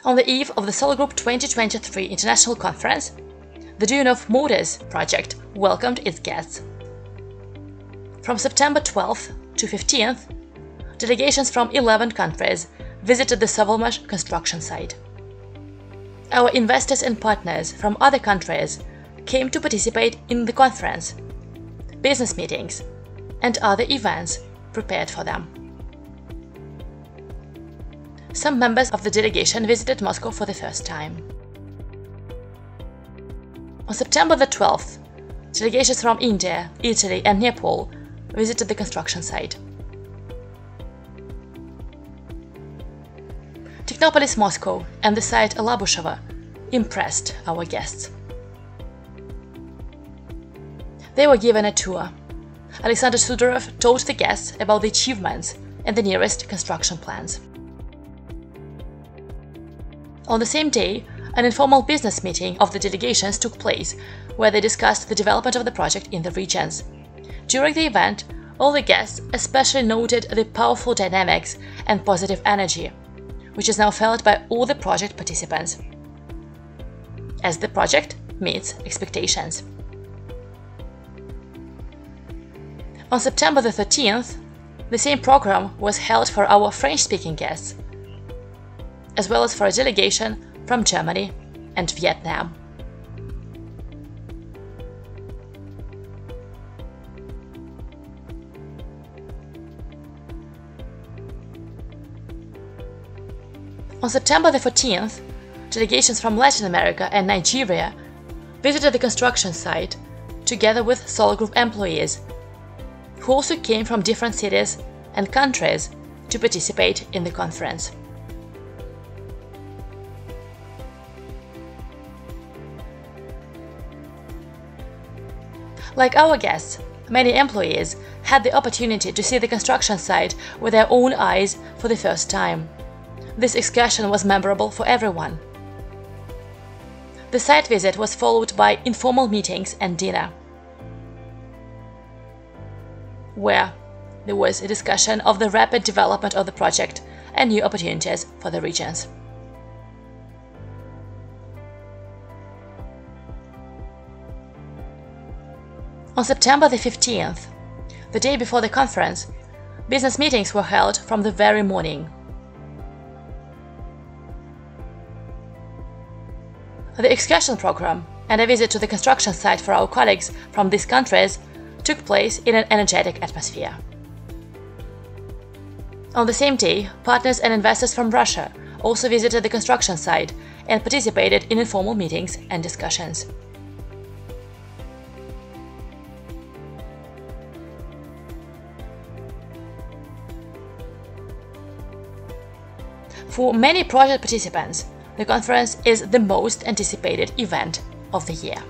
On the eve of the SOLARGROUP 2023 International Conference, the Duyunov Motors project welcomed its guests. From September 12th to 15th, delegations from 11 countries visited the Sovelmash construction site. Our investors and partners from other countries came to participate in the conference, business meetings, and other events prepared for them. Some members of the delegation visited Moscow for the first time. On September the 12th, delegations from India, Italy, and Nepal visited the construction site. Technopolis Moscow and the site Alabushevo impressed our guests. They were given a tour. Alexander Sudarev told the guests about the achievements and the nearest construction plans. On the same day, an informal business meeting of the delegations took place, where they discussed the development of the project in the regions. During the event, all the guests especially noted the powerful dynamics and positive energy, which is now felt by all the project participants, as the project meets expectations. On September the 13th, the same program was held for our French-speaking guests, as well as for a delegation from Germany and Vietnam. On September the 14th, delegations from Latin America and Nigeria visited the construction site together with SOLARGROUP employees, who also came from different cities and countries to participate in the conference. Like our guests, many employees had the opportunity to see the construction site with their own eyes for the first time. This excursion was memorable for everyone. The site visit was followed by informal meetings and dinner, where there was a discussion of the rapid development of the project and new opportunities for the regions. On September the 15th, the day before the conference, business meetings were held from the very morning. The excursion program and a visit to the construction site for our colleagues from these countries took place in an energetic atmosphere. On the same day, partners and investors from Russia also visited the construction site and participated in informal meetings and discussions. For many project participants, the conference is the most anticipated event of the year.